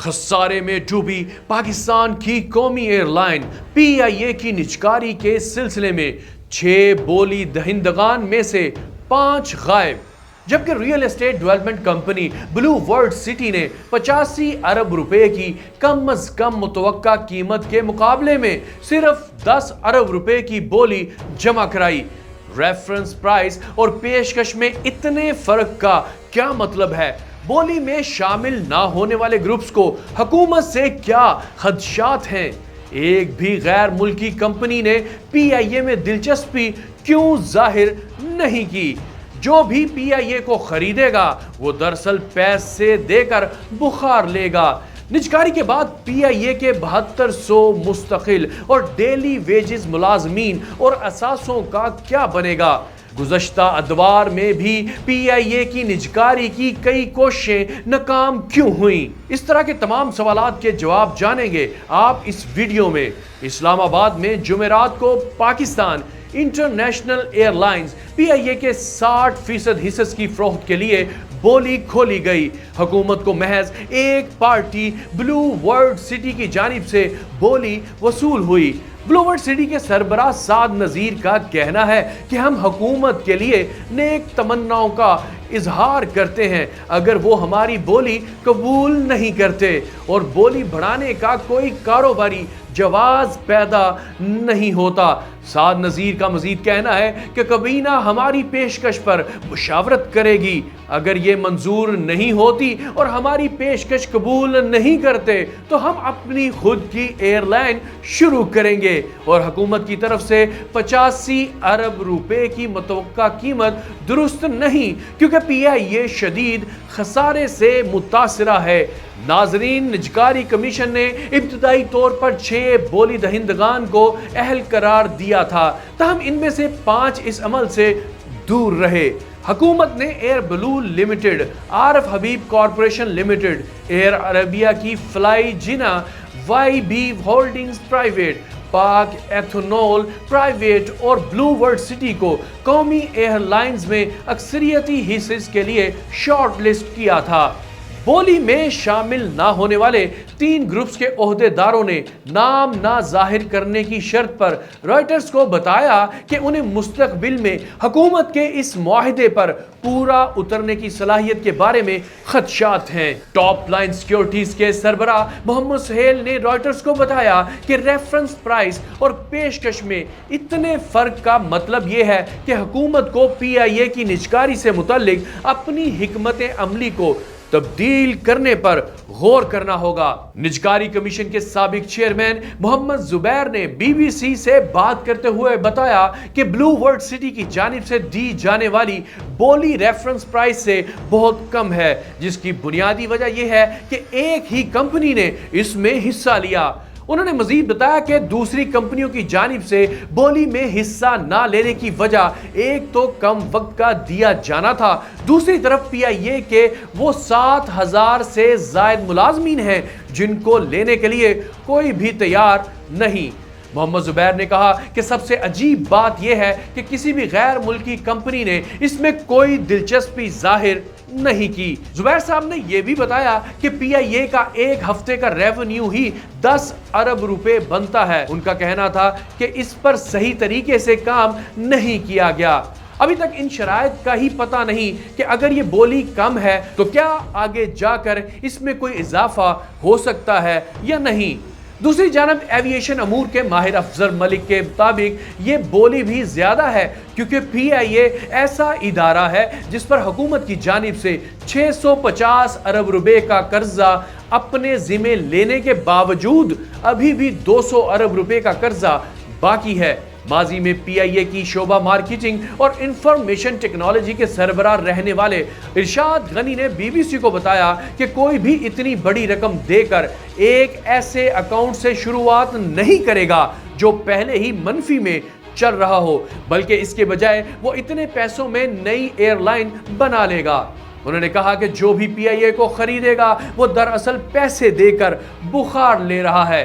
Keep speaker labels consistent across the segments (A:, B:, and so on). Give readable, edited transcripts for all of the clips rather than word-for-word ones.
A: خسارے میں ڈوبی پاکستان کی قومی ایئر لائن پی آئی اے کی نجکاری کے سلسلے میں 6 بولی دہندگان میں سے 5 غائب، جبکہ real estate development company blue world city نے 85 ارب روپے کی کم از کم متوقع قیمت کے مقابلے میں صرف 10 ارب روپے کی بولی جمع کرائی۔ ریفرنس پرائس اور پیشکش میں اتنے فرق کا کیا مطلب ہے؟ بولی میں شامل نہ ہونے والے گروپس کو حکومت سے کیا خدشات ہیں؟ ایک بھی غیر ملکی کمپنی نے پی آئی اے میں دلچسپی کیوں ظاہر نہیں کی؟ جو بھی پی آئی اے کو خریدے گا وہ دراصل پیسے دے کر بخار لے گا۔ نجکاری کے بعد پی آئی اے کے 7200 مستقل اور ڈیلی ویجز ملازمین اور اثاثوں کا کیا بنے گا؟ گزشتہ ادوار میں بھی پی آئی اے کی نجکاری کی کئی کوششیں ناکام کیوں ہوئیں؟ اس طرح کے تمام سوالات کے جواب جانیں گے آپ اس ویڈیو میں۔ اسلام آباد میں جمعرات کو پاکستان انٹرنیشنل ایئر لائنز پی آئی اے کے 60% حصص کی فروخت کے لیے بولی کھولی گئی۔ حکومت کو محض ایک پارٹی بلو ورلڈ سٹی کی جانب سے بولی وصول ہوئی۔ بلو ورلڈ سٹی کے سربراہ سعد نذیر کا کہنا ہے کہ ہم حکومت کے لیے نیک تمناؤں کا اظہار کرتے ہیں اگر وہ ہماری بولی قبول نہیں کرتے، اور بولی بڑھانے کا کوئی کاروباری جواز پیدا نہیں ہوتا۔ سعد نذیر کا مزید کہنا ہے کہ کابینہ ہماری پیشکش پر مشاورت کرے گی، اگر یہ منظور نہیں ہوتی اور ہماری پیشکش قبول نہیں کرتے تو ہم اپنی خود کی ایئر لائن شروع کریں گے، اور حکومت کی طرف سے 85 ارب روپے کی متوقع قیمت درست نہیں، کیونکہ پی آئی اے شدید خسارے سے متاثرہ ہے۔ ناظرین، نجکاری کمیشن نے ابتدائی طور پر 6 بولی دہندگان کو اہل قرار دیا تھا، تاہم ان میں سے 5 اس عمل سے دور رہے۔ حکومت نے ایئر بلو لمیٹڈ، عارف حبیب کارپوریشن لمیٹڈ، ایئر عربیہ کی فلائی جنا، وائی بی ہولڈنگز پرائیویٹ، پاک ایتھنول پرائیویٹ اور بلو ورلڈ سٹی کو قومی ایئر لائنز میں اکثریتی حصص کے لیے شارٹ لسٹ کیا تھا۔ بولی میں شامل نہ ہونے والے 3 گروپس کے عہدے داروں نے نام نہ ظاہر کرنے کی شرط پر رائٹرز کو بتایا کہ انہیں مستقبل میں حکومت کے اس معاہدے پر پورا اترنے کی صلاحیت کے بارے میں خدشات ہیں۔ ٹاپ لائن سیکیورٹیز کے سربراہ محمد سہیل نے رائٹرز کو بتایا کہ ریفرنس پرائس اور پیشکش میں اتنے فرق کا مطلب یہ ہے کہ حکومت کو پی آئی اے کی نجکاری سے متعلق اپنی حکمت عملی کو تبدیل کرنے پر غور کرنا ہوگا۔ نجکاری کمیشن کے سابق چیئرمین محمد زبیر نے بی بی سی سے بات کرتے ہوئے بتایا کہ بلو ورلڈ سٹی کی جانب سے دی جانے والی بولی ریفرنس پرائس سے بہت کم ہے، جس کی بنیادی وجہ یہ ہے کہ ایک ہی کمپنی نے اس میں حصہ لیا۔ انہوں نے مزید بتایا کہ دوسری کمپنیوں کی جانب سے بولی میں حصہ نہ لینے کی وجہ ایک تو کم وقت کا دیا جانا تھا، دوسری طرف پی آئی اے کے وہ 7000 سے زائد ملازمین ہیں جن کو لینے کے لیے کوئی بھی تیار نہیں۔ محمد زبیر نے کہا کہ سب سے عجیب بات یہ ہے کہ کسی بھی غیر ملکی کمپنی نے اس میں کوئی دلچسپی ظاہر نہیں کی۔ زبیر صاحب نے یہ بھی بتایا کہ پی آئی اے کا ایک ہفتے کا ریونیو ہی 10 ارب روپے بنتا ہے۔ ان کا کہنا تھا کہ اس پر صحیح طریقے سے کام نہیں کیا گیا۔ ابھی تک ان شرائط کا ہی پتہ نہیں کہ اگر یہ بولی کم ہے تو کیا آگے جا کر اس میں کوئی اضافہ ہو سکتا ہے یا نہیں۔ دوسری جانب ایوییشن امور کے ماہر افضل ملک کے مطابق یہ بولی بھی زیادہ ہے، کیونکہ پی آئی اے ایسا ادارہ ہے جس پر حکومت کی جانب سے 650 ارب روپے کا قرضہ اپنے ذمہ لینے کے باوجود ابھی بھی 200 ارب روپے کا قرضہ باقی ہے۔ ماضی میں پی آئی اے کی شعبہ مارکیٹنگ اور انفارمیشن ٹیکنالوجی کے سربراہ رہنے والے ارشاد غنی نے بی بی سی کو بتایا کہ کوئی بھی اتنی بڑی رقم دے کر ایک ایسے اکاؤنٹ سے شروعات نہیں کرے گا جو پہلے ہی منفی میں چل رہا ہو، بلکہ اس کے بجائے وہ اتنے پیسوں میں نئی ایئر لائن بنا لے گا۔ انہوں نے کہا کہ جو بھی پی آئی اے کو خریدے گا وہ دراصل پیسے دے کر بخار لے رہا ہے۔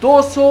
A: 200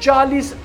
A: 40